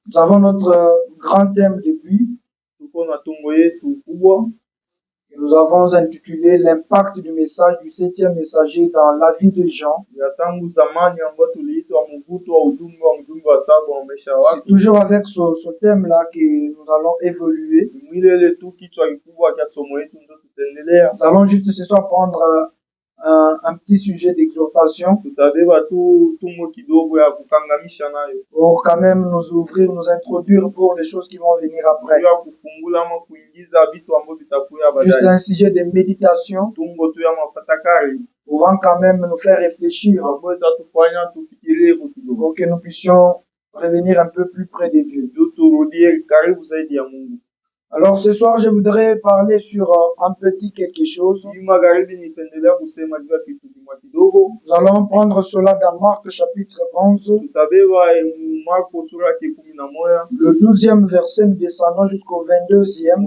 Nous avons notre grand thème depuis. Nous avons intitulé l'impact du message du 7e messager dans la vie des gens. C'est toujours avec ce thème-là que nous allons évoluer. Nous allons juste ce soir prendre un petit sujet d'exhortation pour quand même nous ouvrir, nous introduire pour les choses qui vont venir après. Juste un sujet de méditation pouvant quand même nous faire réfléchir pour que nous puissions revenir un peu plus près de Dieu. Alors ce soir, je voudrais parler sur un petit quelque chose. Nous allons prendre cela dans Marc chapitre 11. Le 12e verset, nous descendons jusqu'au 22e.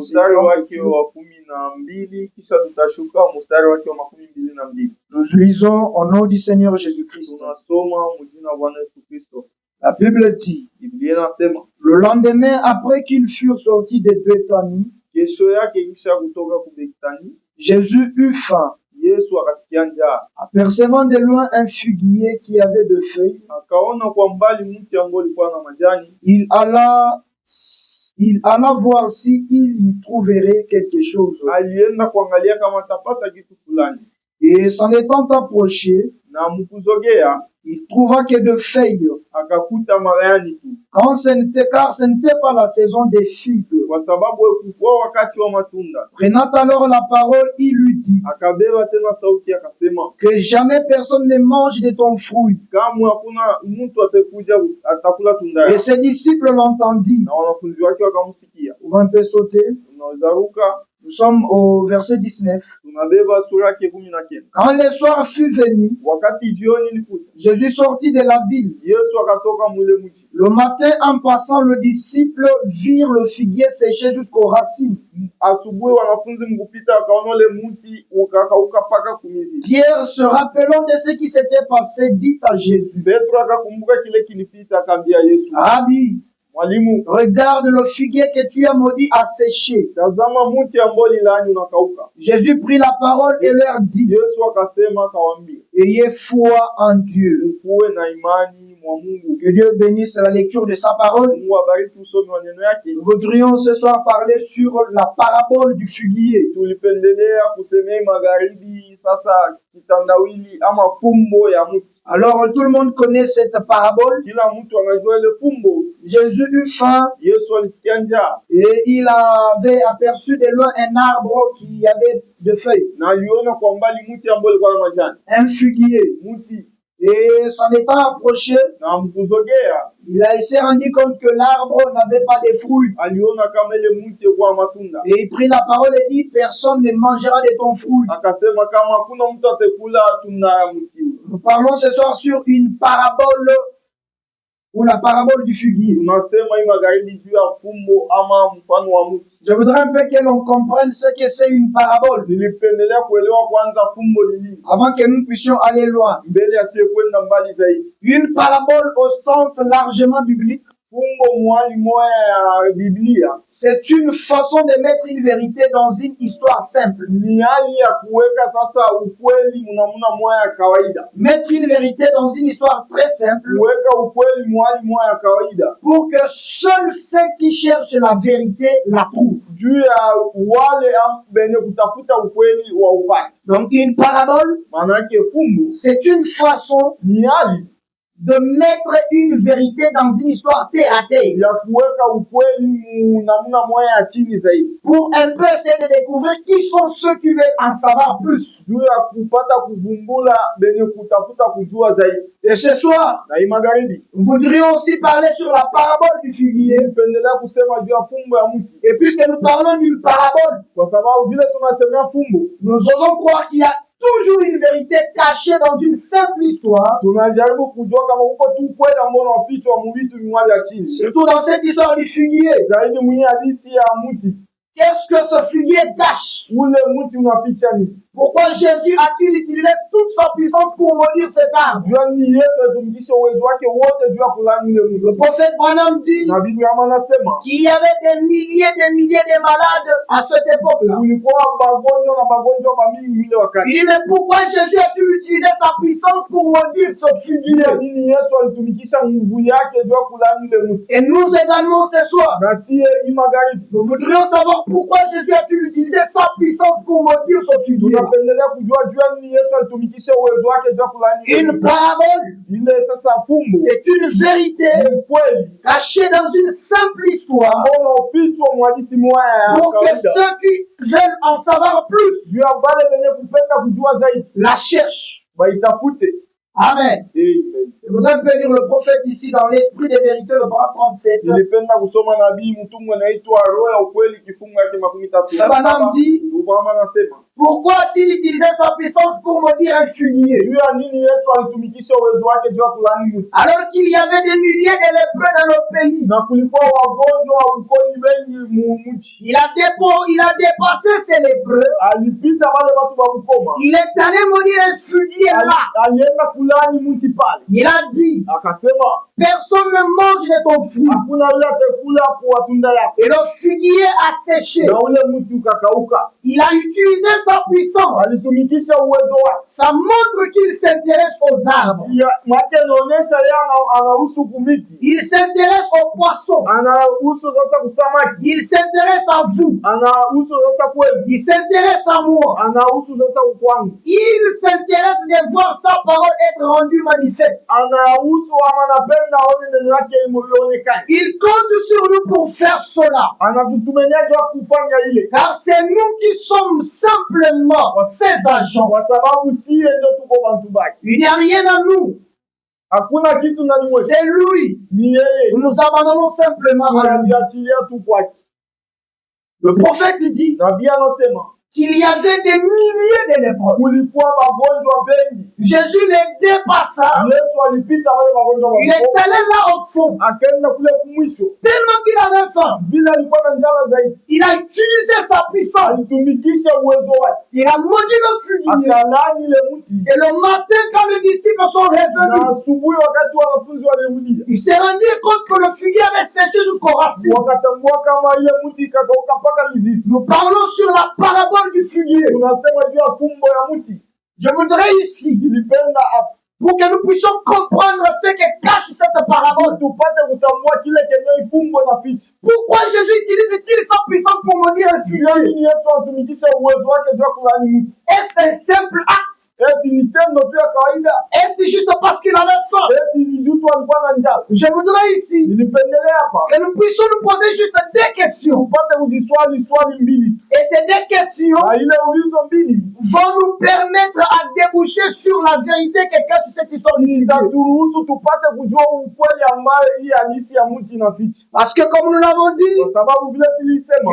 Nous lisons au nom du Seigneur Jésus-Christ. La Bible dit, le lendemain, après qu'ils furent sortis de Béthanie, Jésus eut faim. Apercevant de loin un figuier qui avait de feuilles, il alla voir s'il y trouverait quelque chose. Et s'en étant approché, il trouva que de feuilles. Car ce n'était pas la saison des figues. Prenant alors la parole, il lui dit que jamais personne ne mange de ton fruit. Et ses disciples l'entendirent. On va un peu sauter. Nous sommes au verset 19. Quand le soir fut venu, Jésus sortit de la ville. Le matin, en passant, les disciples virent le figuier séché jusqu'aux racines. Pierre, se rappelant de ce qui s'était passé, dit à Jésus, Rabbi, regarde le figuier que tu as maudit à sécher. Jésus prit la parole et leur dit, ayez foi en Dieu. Que Dieu bénisse la lecture de sa parole. Nous voudrions ce soir parler sur la parabole du figuier. Alors tout le monde connaît cette parabole. Jésus eut faim et il avait aperçu de loin un arbre qui avait de feuilles. Un figuier. Et s'en étant approché, il s'est rendu compte que l'arbre n'avait pas de fruits. Et il prit la parole et dit, personne ne mangera de ton fruit. Nous parlons ce soir sur une parabole, ou la parabole du figuier. Je voudrais un peu que l'on comprenne ce que c'est une parabole, avant que nous puissions aller loin. Une parabole au sens largement biblique, c'est une façon de mettre une vérité dans une histoire simple. Mettre une vérité dans une histoire très simple pour que seuls ceux qui cherchent la vérité la trouvent. Donc une parabole, c'est une façon de mettre une vérité dans une histoire terre à terre. Pour un peu essayer de découvrir qui sont ceux qui veulent en savoir plus. Et ce soir, nous voudrions aussi parler sur la parabole du figuier. Et puisque nous parlons d'une parabole, nous osons croire qu'il y a toujours une vérité cachée dans une simple histoire. Surtout dans cette histoire du figuier. Qu'est-ce que ce figuier cache? Pourquoi Jésus a-t-il utilisé toute sa puissance pour maudire cet arbre? Le prophète Branham dit qu'il y avait des milliers de malades à cette époque-là. Il dit, mais pourquoi Jésus a-t-il utilisé sa puissance pour maudire ce figuier? Et nous également ce soir, nous voudrions savoir pourquoi Jésus a-t-il utilisé sa puissance pour maudire ce figuier. Une parabole, c'est une vérité cachée dans une simple histoire pour que ceux qui veulent en savoir plus la cherchent. Amen. Je voudrais un peu lire le prophète ici dans l'esprit des vérités, le bras 37. Branham dit, pourquoi a-t-il utilisé sa puissance pour maudire un figuier? Alors qu'il y avait des milliers de lépreux dans le pays. Il a dépassé ces lépreux. Il est allé maudire un figuier là. Il a dit, personne ne mange de ton fruit. Et le figuier a séché. Il a utilisé sa puissance. Ça montre qu'il s'intéresse aux arbres. Il s'intéresse aux poissons. Il s'intéresse à vous. Il s'intéresse à moi. Il s'intéresse de voir sa parole être rendue manifeste. Il compte sur nous pour faire cela. Car c'est nous qui sommes simplement ses agents. Il n'y a rien à nous. C'est lui. Nous nous abandonnons simplement à lui. Le prophète dit qu'il y avait des milliers de lépreux. Jésus les dépassa. Il est allé là au fond. Tellement qu'il avait faim. Il a utilisé sa puissance. Il a maudit le figuier. Et le matin, quand les disciples sont revenus, ils se rendirent compte que le figuier avait séché jusqu'aux racines. Nous parlons sur la parabole du figuier. Je voudrais ici, pour que nous puissions comprendre ce que cache cette parabole. Pourquoi Jésus utilise-t-il sa puissance pour maudire un figuier? Est-ce un simple acte? Est-ce juste parce qu'il avait faim? Je voudrais ici que nous puissions nous poser juste des questions. Et ces deux questions vont nous permettre à déboucher sur la vérité que cache cette histoire du figuier. Parce que comme nous l'avons dit,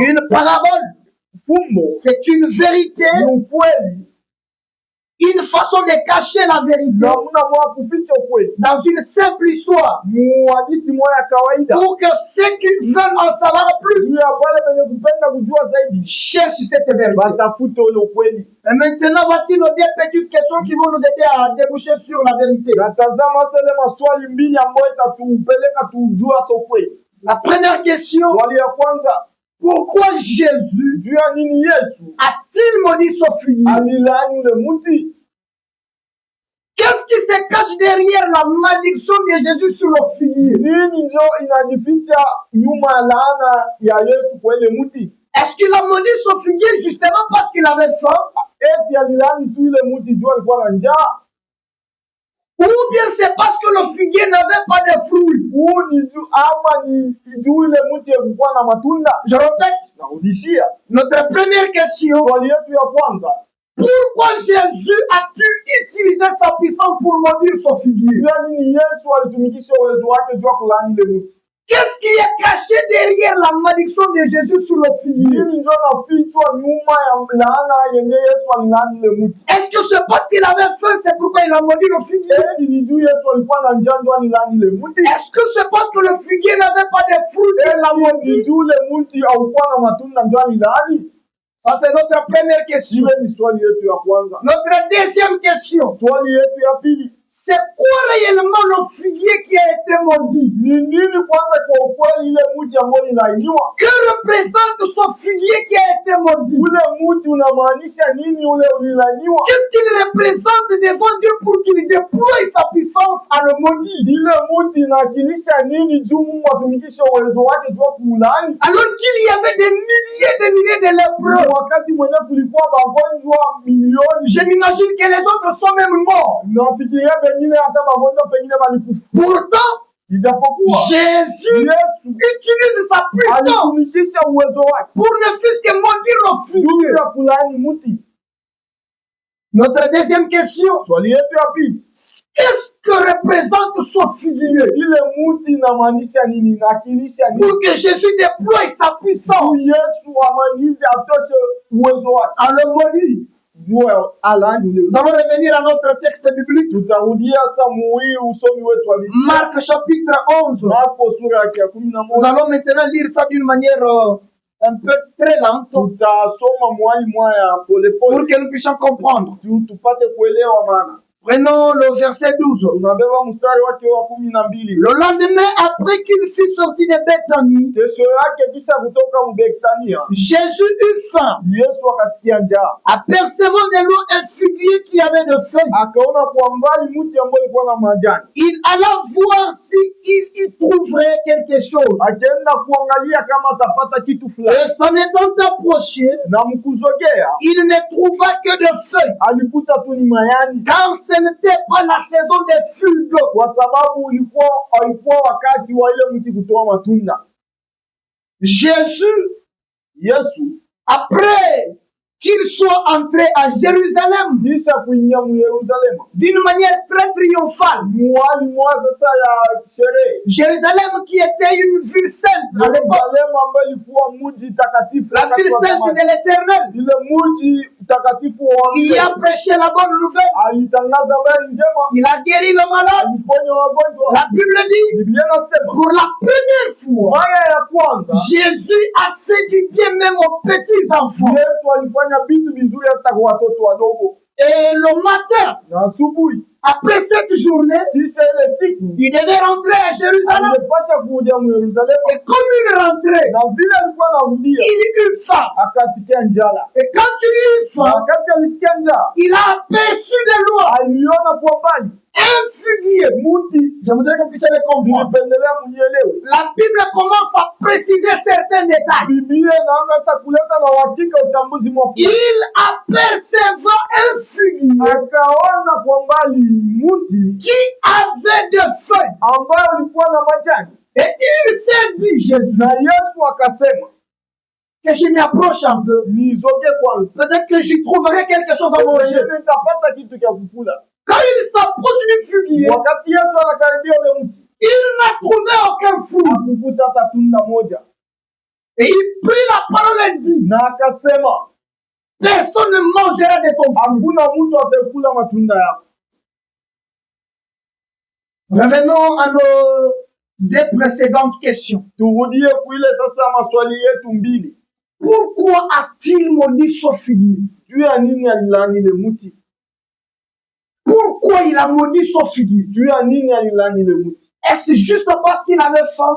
une parabole, c'est une vérité, une façon de cacher la vérité dans une simple histoire pour que ceux qui veulent en savoir plus cherchent cette vérité. Et maintenant, voici nos deux petites questions qui vont nous aider à déboucher sur la vérité. La première question, pourquoi Jésus a-t-il maudit ce figuier? Qu'est-ce qui se cache derrière la malédiction de Jésus sur le figuier? Est-ce qu'il a maudit ce figuier justement parce qu'il avait faim? Ou bien c'est parce que le figuier n'avait pas de fruits? Je répète, notre première question, pourquoi Jésus a-t-il utilisé sa puissance pour maudire ce figuier? Qu'est-ce qui est caché derrière la malédiction de Jésus sur le figuier? Est-ce que c'est parce qu'il avait faim, c'est pourquoi il a maudit le figuier? Est-ce que c'est parce que le figuier n'avait pas de fruits qu'il l'a maudit? Ça, c'est notre première question. Notre deuxième question. C'est quoi réellement le figuier qui a été maudit? Que représente ce figuier qui a été maudit? Qu'est-ce qu'il représente devant Dieu pour qu'il déploie sa puissance à le maudire? Alors qu'il y avait des milliers de lépreux. Je m'imagine que les autres sont même morts. Pourtant, Jésus utilise sa puissance pour ne fût-ce que maudire le figuier. Notre deuxième question. Qu'est-ce que représente ce figuier? Pour que Jésus déploie sa puissance à le maudire. Nous allons revenir à notre texte biblique. Marc chapitre 11. Nous allons maintenant lire ça d'une manière un peu très lente pour que nous puissions comprendre. Prenons le verset 12. Le lendemain, après qu'il fut sorti de Bethanie, Jésus eut faim. Apercevant de loin un figuier qui avait de feuilles, il alla voir si il y trouverait quelque chose. Et s'en étant approché, il ne trouva que de feuilles, car ce n'était pas la saison des figues. Jésus, après qu'il soit entré à Jérusalem d'une manière très triomphale. Jérusalem qui était une ville sainte à l'époque. La ville sainte de l'Éternel. Il a prêché la bonne nouvelle. Il a guéri le malade. La Bible dit, pour la première fois, Jésus a fait du bien même aux petits enfants. Et le matin, après cette journée, il devait rentrer à Jérusalem. Et comme il rentrait, il eut faim. Et quand il eut faim, il a aperçu de loin un figuier. Je voudrais que vous puissiez le comprendre. La Bible commence à préciser certains détails. Il apercevait un figuier qui avait des feuilles. Et il s'est dit, Jésus, que je m'approche un peu. Peut-être que j'y trouverai quelque chose à manger. Quand il s'approche du figuier, il n'a trouvé aucun fruit. Et il prit la parole et dit, personne ne mangera de ton fruit. Revenons à nos deux précédentes questions. Pourquoi a-t-il maudit ce figuier? Pourquoi il a maudit ce figuier? Est-ce juste parce qu'il avait faim?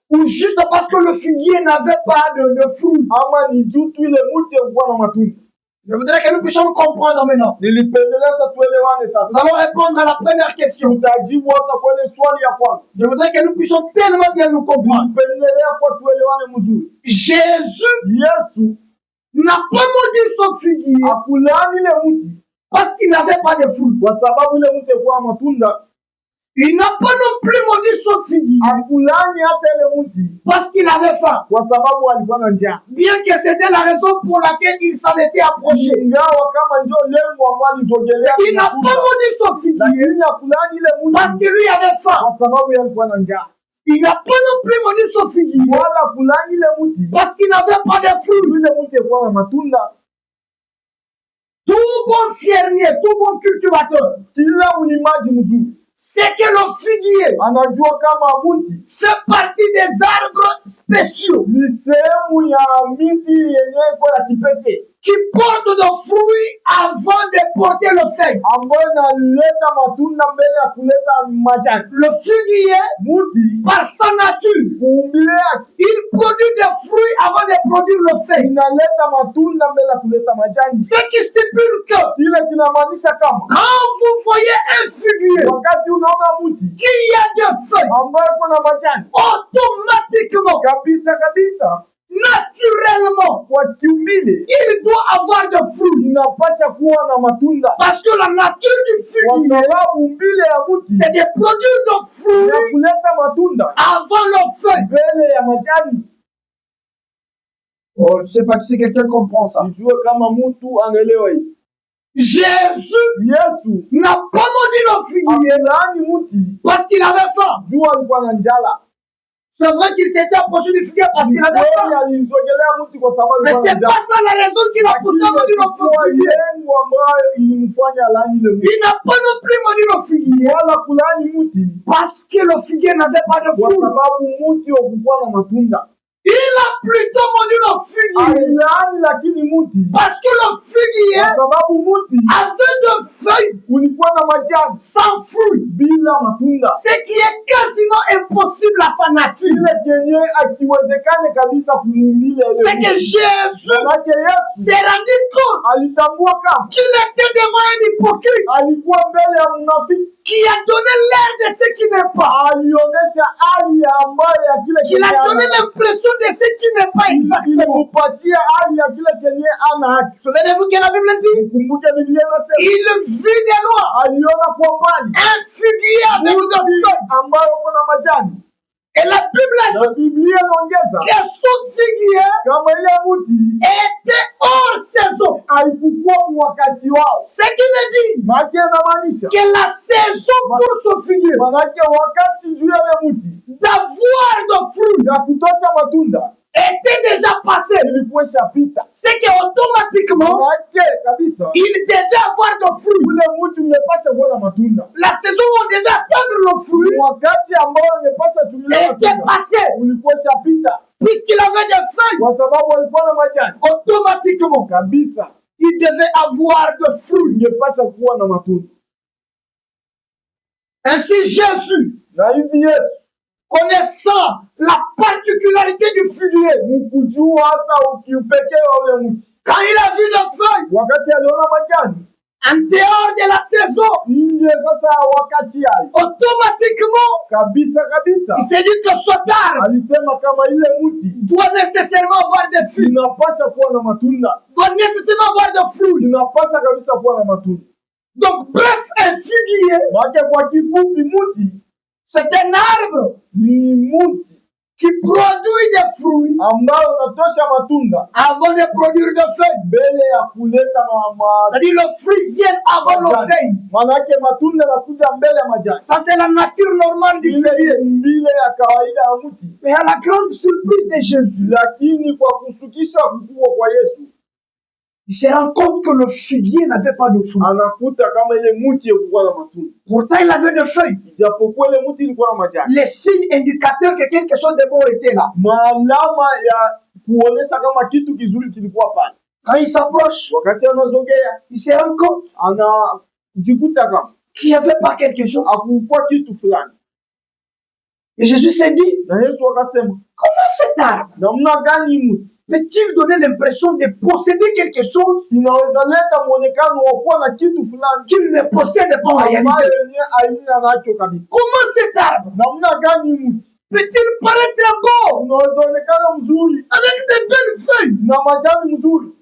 Ou juste parce que le figuier n'avait pas de fruits? Je voudrais que nous puissions comprendre maintenant. Nous allons répondre à la première question. Je voudrais que nous puissions tellement bien nous comprendre. Jésus n'a pas maudit son figuier parce qu'il n'avait pas de fruits. Il n'a pas non plus maudit son figuier parce qu'il avait faim. Bien que c'était la raison pour laquelle il s'en était approché. Il n'a pas maudit son figuier parce qu'il lui avait faim. Il n'a pas non plus maudit son figuier parce qu'il n'avait pas de fruits. Tout bon fermier, tout bon cultivateur, c'est que le figuier anajua kama mti fait partie des arbres spéciaux ni sehemu ya miti yenye iko ya kipekee qui portent de fruits avant de porter le feuille. ambayo inaleta matunda mbele ya kuleta majani. Le figuier, Mti par sa nature, uumbile yake il produit des fruits avant de produire le feuille. inaleta matunda mbele ya kuleta majani. Ce qui stipule que Kile kinamaanisha kama quand vous voyez un figuier wakati unaona mti qui a des feuilles, ambayo iko na majani automatiquement, kabisa naturellement, kwa kiumbile il doit avoir des fruits. inapasha kuwa na matunda, Parce que la nature du kwa figuier, sababu umbile ya mti c'est de produire des ya fruits kuleta matunda avant le feuille. mbele ya majani. Oh, je ne sais pas si quelqu'un comprend ça. Nijue kama mtu anaelewa hii. Jésus Yesu n'a pas maudit le figuier amelaani mti parce qu'il avait faim. juu alikuwa na njala. C'est vrai qu'il s'était approché du figuier parce qu'il avait faim. Alimsogelea mti kwa sababu Mais alikuwa c'est na njala. pas ça la raison qu'il a poussé à maudire le figuier. Lengo ambayo ilimfanya alaani ile mti Il n'a pas non plus maudit le figuier wala kulaani mti parce que le figuier n'avait pas de kwa fruits. sababu mti hakukuwa na matunda. Il a plutôt maudit le figuier Alilaani lakini mti parce que le figuier kwa sababu mti avait de feuilles ulikuwa na majani sans fruits. bila matunda. Ce qui est quasiment impossible à sa nature. Kile kenye akiwezekane kabisa kumuumbile ile C'est que mti. Jésus Manake Yesu s'est rendu compte alitambua kama qu'il était devant un hypocrite alikuwa mbele ya mnafiki, qui a donné l'air de ce qui n'est pas. alionyesha hali ambayo ya kile Qu'il a donné l'impression de ce qui n'est pas exactement. ilimupatia hali ya kile kenye ana haki. Souvenez-vous que la Bible dit, Kumbuke Biblia inasema il vit de loin aliona kwa mbali un figuier avec de mti feuilles. ambayo uko na majani, Et la Bible na dit Biblia inaongeza que son figuier kama ile mti était hors saison. haikukuwa wakati wao. Ce qui veut dire Maana inamaanisha que la saison pour ce figuier manake wakati juu ya ile mti d'avoir de fruits ya kutosha matunda était déjà passé. ilikuwa ishapita. C'est qu'automatiquement, Manake kabisa il devait avoir de fruits. ule mti ungepasha kuwa na matunda. La saison où on devait attendre le fruit Wakati ambao ungepasha tumia était matunda passée. ulikuwa ishapita, Puisqu'il avait des feuilles, kwa sababu alikuwa na majani automatiquement, kabisa, il devait avoir de fruits. ungepasha kuwa na matunda. Ainsi, Jésus, Na hivi Yesu connaissant la particularité du figuier, mkujua hasa ukiupekee wa ule mti, quand il a vu des feuilles wakati aliona majani en dehors de la saison, nje sasa ya wakati hayo automatiquement, kabisa, il s'est dit que ce arbre alisema kama ile mti doit nécessairement avoir des fruits, inapasha kuwa na matunda, doit nécessairement avoir des fruits. inapasha kabisa kuwa na matunda. Donc, bref, un figuier, Maana kwa kifupi mti c'est un arbre ni mti qui produit des fruits ambao unatosha matunda avant de produire des feuilles. mbele ya kuleta C'est-à-dire le fruit vient avant le feuille. Manake matunda yanakuja mbele ya majani. Ça, c'est la nature normale du Ile figuier. mbile ya kawaida ya mti, Mais à la grande surprise de Jésus, lakini kwa kustukisha kukubwa kwa Yesu il se rend compte que le figuier n'avait pas de fruits. anakuta kama ile mti ilikuwa na matunda, Pourtant, il avait des feuilles. ijapokuwa ile mti ilikuwa na majani. Les signes indicateurs que quelque chose de bon était là. Maalama ya kuonesha kama kitu kizuri kilikuwa pale. Quand il s'approche, Wakati anazogea il se rend compte anajikuta kama qu'il n'y avait pas quelque chose. hakukuwa kitu fulani, Et Jésus s'est dit, na Yesu akasema comment cet arbre namna gani mti peut-il donner l'impression de posséder quelque chose inaweza leta muonekano wa kuwa na kitu fulani qu'il ne possède pas en réalité? ambayo yenyewe haina nacho kabisa. Comment cet arbre Namna gani mti peut-il paraître beau unaweza onekana mzuri avec de belles feuilles, na majani mzuri,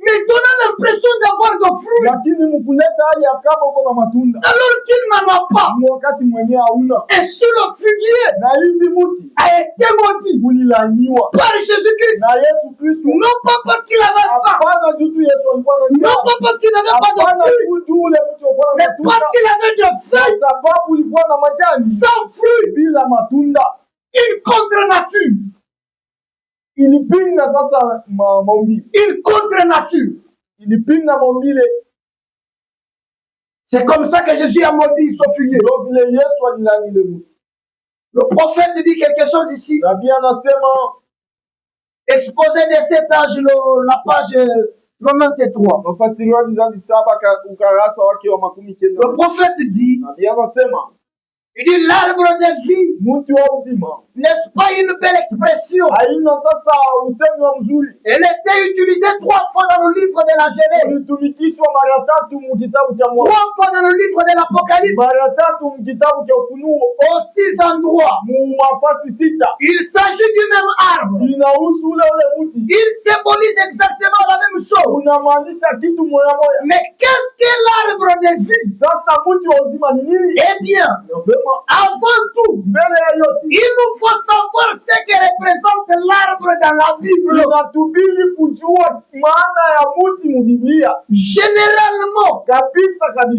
mais donnant l'impression d'avoir de fruits lakini mkuleta hali ya kama uko na matunda alors qu'il n'en a pas? ni wakati mwenyewe hauna. Et si le figuier Na hivi mti a été maudit ulilaaniwa par Jésus-Christ, na Yesu Kristo, non pas parce qu'il avait faim, hapana juu tu Yesu alikuwa na non njaa, pas parce qu'il n'avait pas de hapana fruits, tu juu ule mti ulikuwa na mais matunda, parce qu'il avait de kwa feuilles sababu ulikuwa na majani sans fruits, bila matunda. une contre-nature, Ilipinga sasa maumbile, une contre-nature. ilipinga maumbile. C'est comme ça que Jésus a maudit son figuier. Le prophète dit quelque chose ici. Exposé de cet âge, la page 93. Le prophète dit, il dit l'arbre de vie. N'est-ce pas une belle expression? Elle était utilisée 3 fois dans le livre de la Genèse. 3 fois dans le livre de l'Apocalypse. Aux 6 endroits. Il s'agit du même arbre. Il symbolise exactement la même chose. Mais qu'est-ce que l'arbre de vie? Eh bien, avant tout, il nous faut savoir ce que représente l'arbre dans la Bible. Généralement,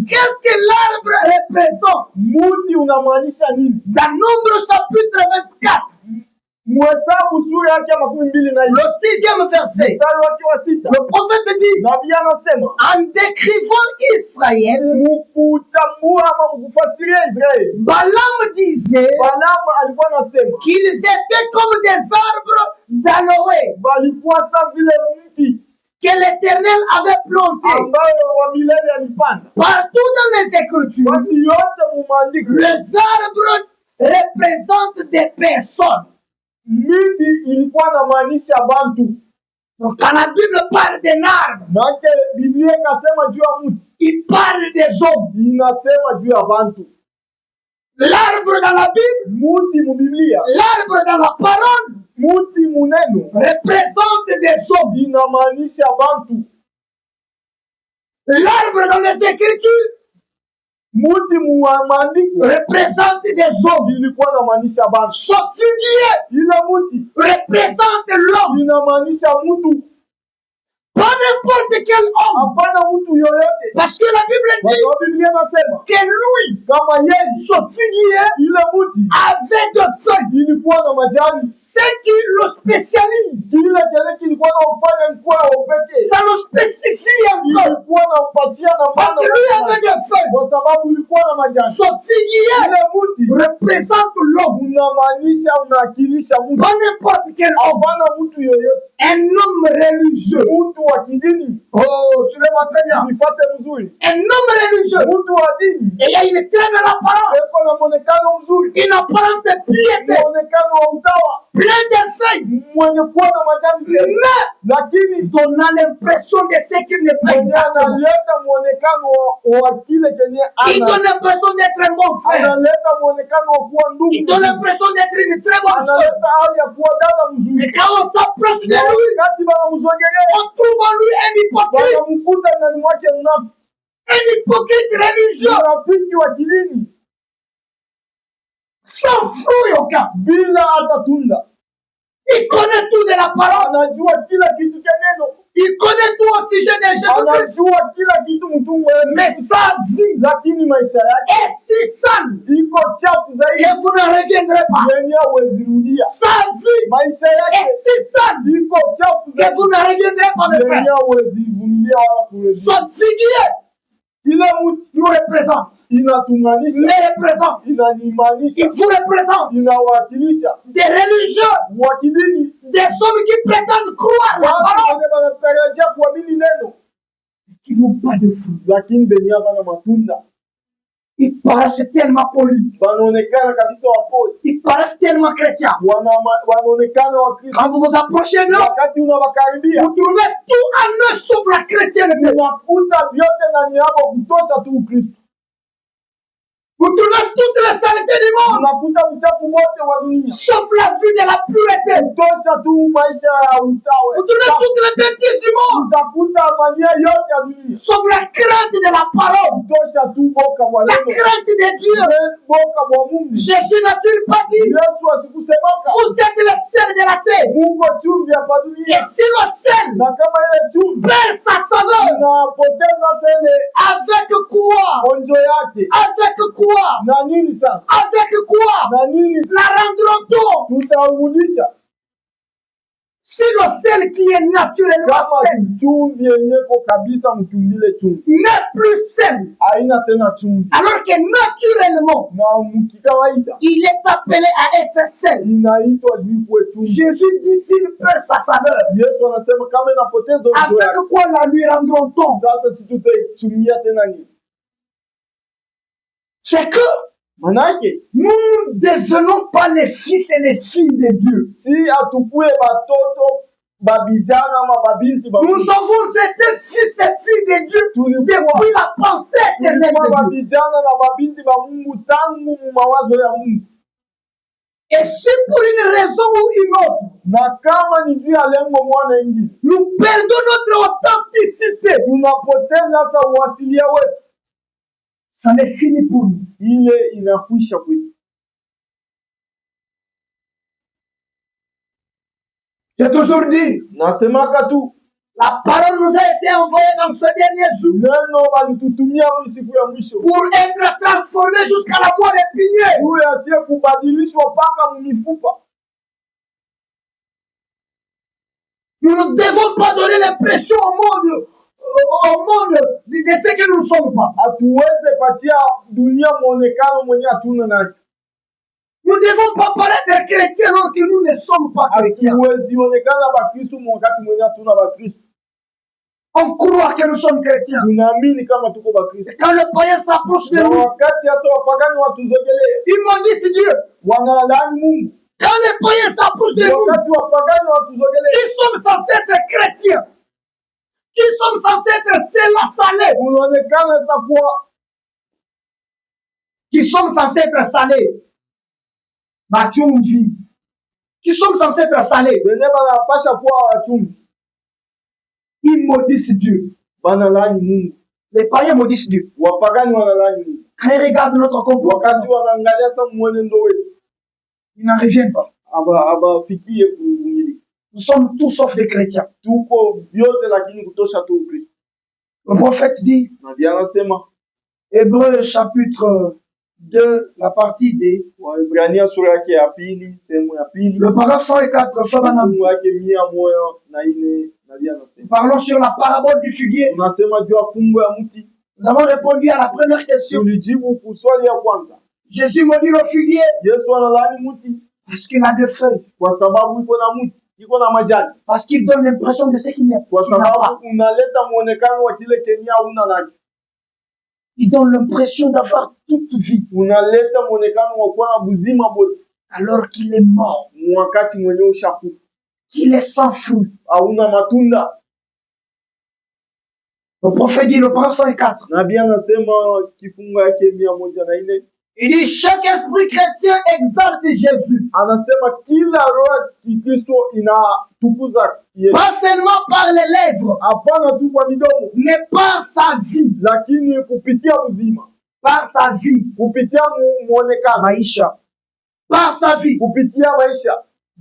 qu'est-ce que l'arbre représente? Dans Nombre chapitre 24, le 6e verset, le prophète dit, en décrivant Israël, Balaam disait qu'ils étaient comme des arbres d'aloe que l'Éternel avait plantés. Partout dans les Écritures, les arbres représentent des personnes. Donc quand la Bible parle d'un arbre, il parle des hommes. L'arbre dans la Bible, l'arbre dans la parole, représente des hommes. L'arbre dans les Écritures représente des hommes. Ce figuier représente l'homme. Pas n'importe quel homme. Parce que la Bible dit que lui, ce figuier, avait de feuilles. Ce qui le spécialise. Ça le spécifie encore. Parce que lui avait de feuilles. Ce figuier représente l'homme. Pas n'importe quel homme. Un homme religieux. Oh, suivez-moi très bien. Un homme religieux. Et il y a une très belle apparence. Une apparence de piété. Plein de feuilles. Mais donnant l'impression de ce qu'il n'est pas exactement. Il donne l'impression d'être un bon frère. Il donne l'impression d'être une très bonne soeur. Et quand on s'approche de lui, on trouve en lui un hypocrite. Un hypocrite religieux. Sans fruit aucun. Il connaît tout de la parole. Il connaît tout au sujet de Jésus-Christ. Mais sa vie est si sale que vous ne reviendrez pas. Sa vie est si sale que vous ne reviendrez pas, mes frères. Ce figuier nous représente. Il représente. Il vous représente. Des religieux. Des hommes qui prétendent croire la parole. Qui n'ont pas de fruit. Ils paraissent tellement polis. Ils paraissent tellement chrétiens. Quand vous vous approchez d'eux, vous trouvez tout en eux sauf la chrétienté. Vous trouvez toutes les saletés du monde, sauf la vie de la pureté. Vous trouvez toutes les bêtises du monde, sauf la crainte de la parole, la crainte de Dieu. Jésus n'a-t-il pas dit, vous êtes le sel de la terre. Et si le sel perd sa saveur, avec quoi? Avec quoi? Avec quoi? La rendront-on? Si le sel qui est naturellement sel n'est plus sel, alors que naturellement il est appelé à être sel, Jésus dit s'il perd sa saveur, avec quoi la lui rendront-on? C'est que nous ne devenons pas les fils et les filles de Dieu. Nous avons été fils et filles de Dieu depuis la pensée éternelle de Dieu. Et si pour une raison ou une autre, nous perdons notre authenticité, ça n'est fini pour nous. J'ai toujours dit, la parole nous a été envoyée dans ce dernier jour pour être transformée jusqu'à la moelle épinière. Nous ne devons pas donner l'impression au monde de ce que nous ne sommes pas. Nous ne devons pas paraître chrétiens alors que nous ne sommes pas chrétiens. On croit que nous sommes chrétiens. Et quand le païen s'approche de nous, ils m'ont dit c'est Dieu. Quand les païens s'approchent de nous, ils sont censés être chrétiens. Ils sont censés être salés. Qui sont censés être salés. Qui sont censés être salés. Ils maudissent Dieu. Les païens maudissent Dieu. Quand ils regardent notre comportement, ils n'en reviennent pas. Nous sommes tous sauf des chrétiens. Le prophète dit, Hébreux chapitre 2, la partie D, le paragraphe 104, parlons sur la parabole du figuier. Nous avons répondu à la première question. Jésus maudit le figuier parce qu'il a des feuilles. Parce qu'il donne l'impression de ce qu'il n'a pas. Il donne l'impression d'avoir toute vie. Alors qu'il est mort. Qu'il est sans fruit. Le prophète dit le paragraphe 104. Il dit chaque esprit chrétien exalte Jésus. Pas seulement par les lèvres, mais par sa vie. Par sa vie. Maïsha. Par sa vie.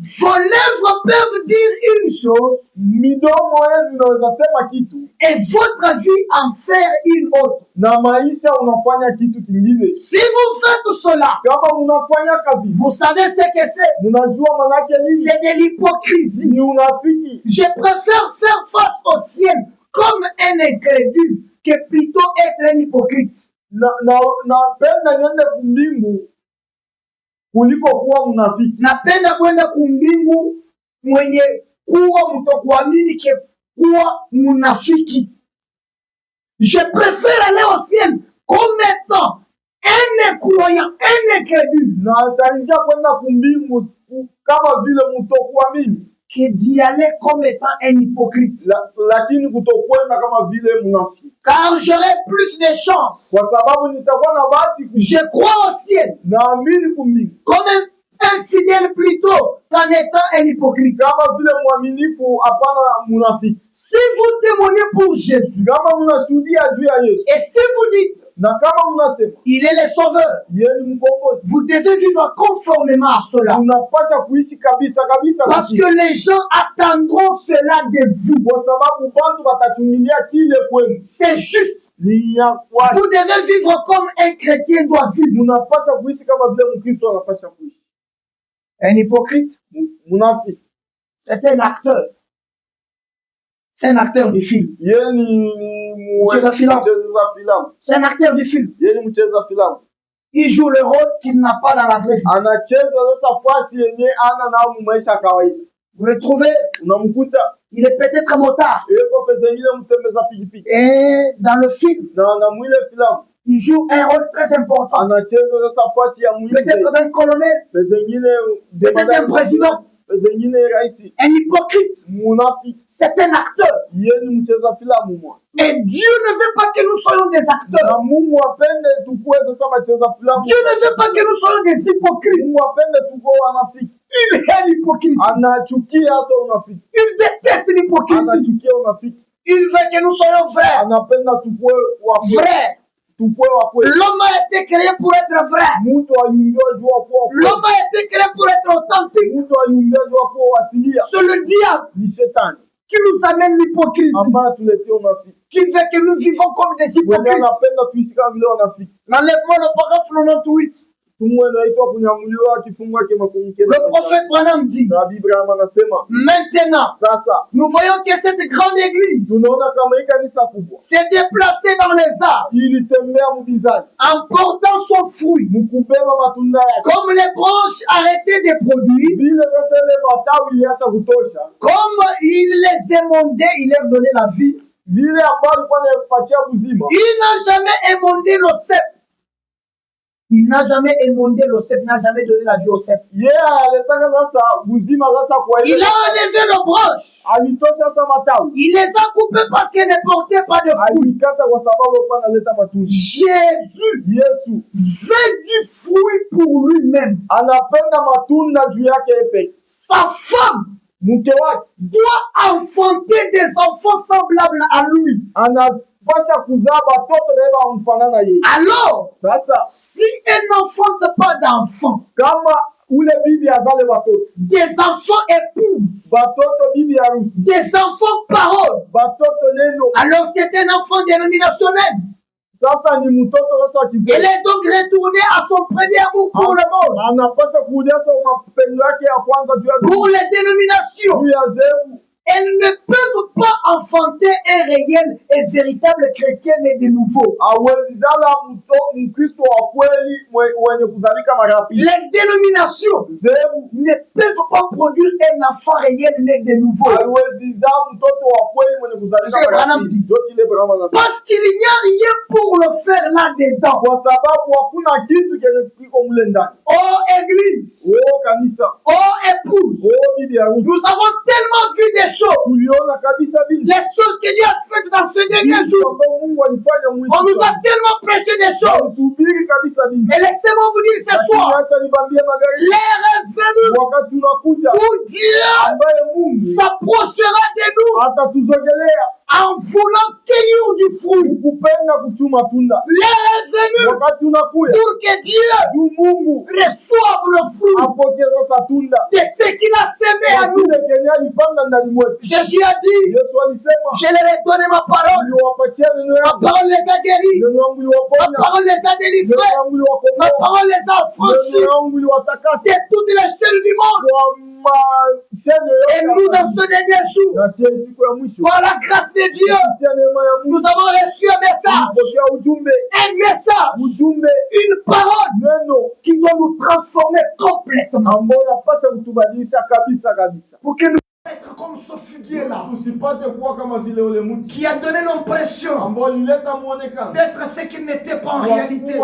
Vos lèvres peuvent dire une chose et votre vie en faire une autre. Si vous faites cela, vous savez ce que c'est. C'est de l'hypocrisie. Je préfère faire face au ciel comme un incrédule que plutôt être un hypocrite. Napenda kwenda kumbingu mwenye kuwa mtokuamini ke kuwa munafiki. Je préfère aller au ciel comme étant un croyant, un incrédule, que d'y aller comme étant un hypocrite. Car j'aurai plus de chance. Je crois au ciel comme un fidèle plutôt qu'en étant un hypocrite. Si vous témoignez pour Jésus, et si vous dites il est le sauveur, vous devez vivre conformément à cela. Parce que les gens attendront cela de vous. C'est juste. Vous devez vivre comme un chrétien doit vivre. Un hypocrite, C'est un acteur. C'est un acteur du film. C'est un acteur du film. Il joue le rôle qu'il n'a pas dans la vraie vie. Vous le trouvez? Il est peut-être motard. Et dans le film, il joue un rôle très important. Peut-être d'un colonel, peut-être d'un président, un hypocrite. C'est un acteur. Et Dieu ne veut pas que nous soyons des acteurs. Dieu ne veut pas que nous soyons des hypocrites. Il hait l'hypocrisie. Il déteste l'hypocrisie. Il veut que nous soyons vrais. Vrais. L'homme a été créé pour être vrai. L'homme a été créé pour être authentique. C'est le diable qui nous amène l'hypocrisie. Qui fait que nous vivons comme des hypocrites. Enlève-moi le paragraphe 98. Le prophète Branham dit, maintenant, nous voyons que cette grande église s'est déplacée dans les arbres en portant son fruit. Comme les branches arrêtaient de produire, comme il les émondait, il leur donnait la vie. Il n'a jamais émondé le cep. Il n'a jamais émondé le cep, n'a jamais donné la vie au cep. Il a enlevé le branche. Il les a coupés parce qu'ils ne portaient pas de fruits. Jésus veut du fruit pour lui-même. Sa femme doit enfanter des enfants semblables à lui. Alors, si elle n'enfante pas d'enfants, des enfants épouses, des enfants paroles, alors c'est un enfant dénominationnel. Elle est donc retournée à son premier amour pour le monde, pour les dénominations. Elles ne peuvent pas enfanter un réel et véritable chrétien né de nouveau. Les dénominations ne peuvent pas produire un enfant réel né de nouveau. C'est Branham dit. Parce qu'il n'y a rien pour le faire là-dedans. Oh Église, oh épouse, nous avons tellement vu des choses. Les choses que Dieu a faites dans ce dernier jour. On nous a tellement pressé des choses. Et laissez-moi vous dire ce soir, l'heure est venue où Dieu s'approchera de nous en voulant cueillir du fruit. L'heure est venue pour que Dieu reçoive le fruit de ce qu'il a semé à nous. Jésus a dit, je leur ai donné ma parole. Ma parole les a guéris. Ma parole les a délivrés. Ma parole les a affranchis de toutes les chaînes du monde. Et nous, dans ce dernier jour, par la grâce de Dieu, nous avons reçu un message, une parole qui doit nous transformer complètement. Pour que nous être comme ce figuier-là, qui a donné l'impression d'être ce qu'il n'était pas en réalité, qui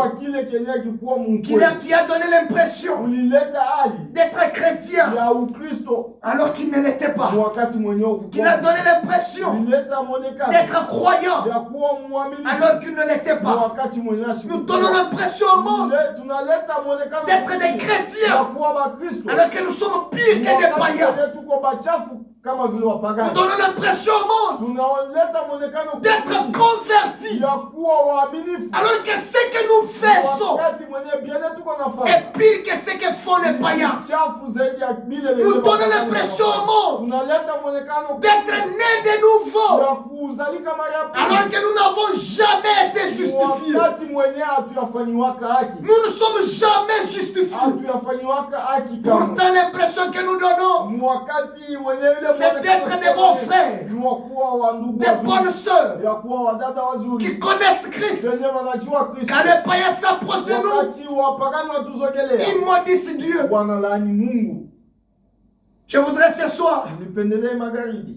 a donné l'impression d'être chrétien alors qu'il ne l'était pas, qui a donné l'impression d'être croyant alors qu'il ne l'était pas. Nous donnons l'impression au monde d'être des chrétiens alors que nous sommes pires que des païens. kama vile wapagani. Nous donnons l'impression au monde Tunaoleta mwonekano d'être convertis. ya kuwa waaminifu. Alors que ce que nous faisons Wakati mwenye biene tuko est nafanya pire que ce que font les païens. chafu zaidi ya bile Nous donnons l'impression au monde tunaleta mwonekano d'être nés de nouveau. ya kuzalika mara ya pili. Alors que nous n'avons jamais été justifiés. Wakati mwenye hatuyafanyiwaka haki. Nous ne sommes jamais justifiés. Hatuyafanyiwaka haki kama. Pourtant, l'impression que nous donnons, Wakati mwenye ile c'est d'être des bons frères, ni wakuwa wa ndugu des wazuri. bonnes sœurs Ya kuwa wadada wazuri. qui connaissent Christ. Wenye wanajua Kristo. Quand les païens s'approchent de nous, Wakati wapagani watuzogelea. ils maudissent Dieu. Wanalaani Mungu. Je voudrais ce soir Nipendelee magharibi.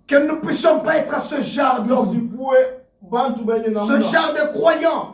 que nous ne puissions pas être ce genre d'hommes, Tusikue bantu benye na ce genre de croyants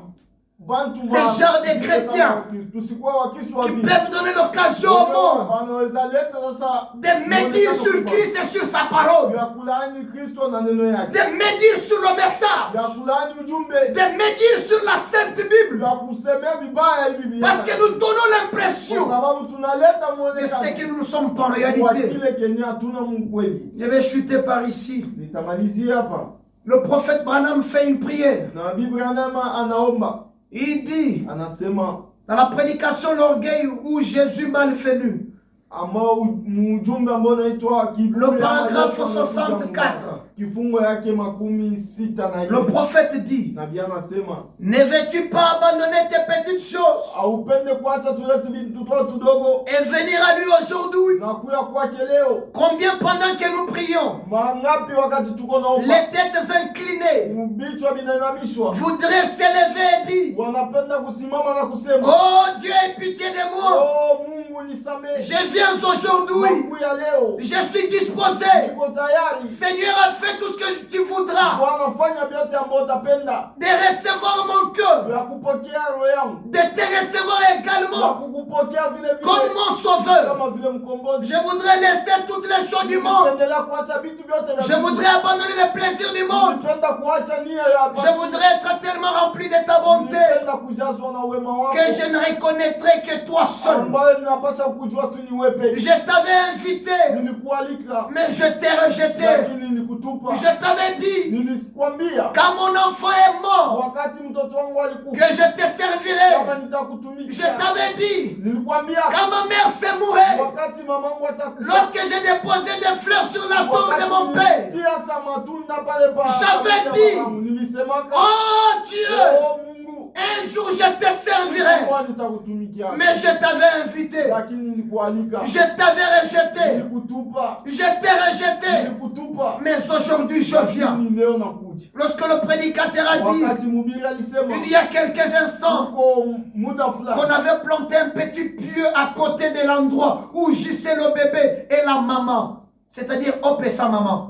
bantu ce genre de chrétiens tusikue Wakristo wa qui vile. peuvent donner l'occasion au monde Wanaweza leta sasa de médire sur Christ et sur sa parole, ya kulaani Kristo na neno yake. de médire sur le message, Ya kulaani ujumbe. de médire sur la Sainte Bible. Ya kusemea vibaya hii Biblia. Parce que nous donnons Kwa l'impression sababu tunaleta de mwonekano ce que nous ne sommes pas en wa réalité. kile kenye hatuna Mungu kweli. Je vais chuter par ici. Nitamalizia hapa. Le prophète Branham fait une prière. Na Nabii Branham anaomba. Il dit, Anasema dans la prédication l'orgueil où Jésus malvenu, ambao mjumbe ambao unaitwa le paragraphe 64, kifungo yake 66 le prophète dit, nabii anasema ne veux-tu pas abandonner tes petites choses aupende kuacha tule tutoto tudogo et venir à lui aujourd'hui? na kuya kwake leo. Combien pendant que nous prions, Mangapi wakati tuko naomba les têtes inclinées vichwa vinainamishwa voudraient s'élever et dire, wanapenda kusimama na kusema oh Dieu, aie pitié de moi. oh Mungu nisamehe, Je viens aujourd'hui. nakuya leo, Je suis disposé. niko tayari Seigneur, fais tout ce que tu voudras. Bwana, fanya vyote ambavyo utapenda De recevoir mon cœur. ya kupokea roho yangu, De te recevoir ya également kukupokea vile comme vile mon sauveur. kama vile mkombozi. Je voudrais laisser toutes les choses du monde. Endelea kuacha vitu vyote vya Je voudrais abandonner les plaisirs du monde. Nipenda kuacha nia ya Je voudrais être tellement rempli de ta bonté Nipenda kujazwa na wema wako que je ne reconnaîtrai que toi seul. ambaye ninapaswa kujua tu ni wewe pekee. Je t'avais invité, Nilikualika mais je t'ai rejeté. lakini nilikutupa. Je t'avais dit, Nilikwambia quand mon enfant est mort, wakati mtoto wangu alikufa que je te servirai. kama Je nitakutumikia. t'avais dit, Nilikwambia quand ma mère s'est mourue, wakati mamangu atakufa, lorsque j'ai déposé des fleurs sur la tombe de mon père, nilitia sa matunda pale pa. J'avais dit, nilisemaka oh Dieu, oh Mungu, un jour je te servirai. kwa nitakutumikia. Mais je t'avais invité, Lakini nilikualika. je t'avais rejeté, Nilikutupa. je t'ai rejeté. Nilikutupa. Mais aujourd'hui je viens. Lakini leo nakuja. Lorsque le prédicateur a dit, Wakati mhubiri alisema il y a quelques instants, uko muda fulani qu'on avait planté un petit pieu à côté de l'endroit où gisait le bébé et la maman. C'est-à-dire Hop et sa maman.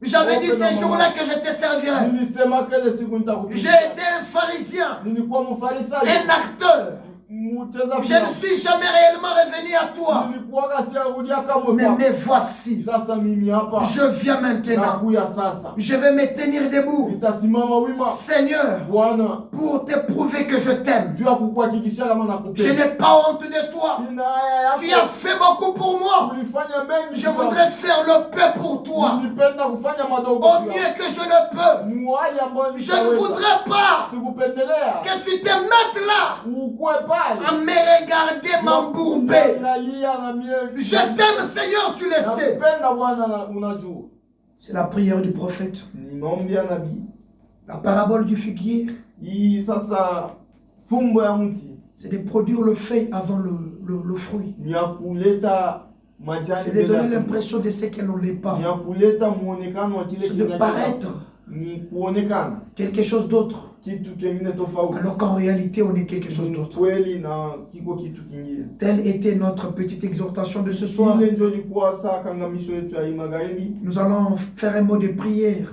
J'avais dit ce jour-là que je te servirai. nilisema kile siku J'ai nitakutumikia. été un pharisien, Nilikuwa mfarisayo. un acteur. Mcheza Je filamu. ne suis jamais réellement revenu à toi. Nilikuwa siarudia kama Mais kwako. me voici. Sasa mimi hapa Je viens maintenant. nakuya sasa. Je vais me tenir debout. Nitasimama wima. Seigneur, Bwana, pour te prouver que je t'aime. juu ya kukuhakikishia kama Je nakupenda. n'ai pas honte de toi. Sina haya Tu yako. as fait beaucoup pour moi. Ulifanya mengi. Je voudrais faire le peu pour toi. Nilipenda kufanya madogo. Au mieux que je le peux. Mwali ambayo Je ne voudrais pas sikupendelea. que tu te mettes là Ukue pale. à me regarder m'embourber. Unalia na mie. Je t'aime, Seigneur, tu le sais. Nakupenda Bwana na unajua. C'est la prière du prophète. Ni maombi ya nabii. La parabole du figuier, Hii sasa fumbo ya mti c'est de produire le feuille avant le fruit. ni ya kuleta majani. C'est de donner l'impression de ce que l'on n'est pas. Ni ya kuleta muonekano wa kile C'est de paraître ni kuonekana quelque chose d'autre. kitu kingine tofauti. Alors qu'en réalité, on est quelque chose d'autre. Kweli na kiko kitu kingine. Telle était notre petite exhortation de ce soir. Ile ndio ilikuwa saa kangamisho yetu ya hii magharibi. Nous allons faire un mot de prière.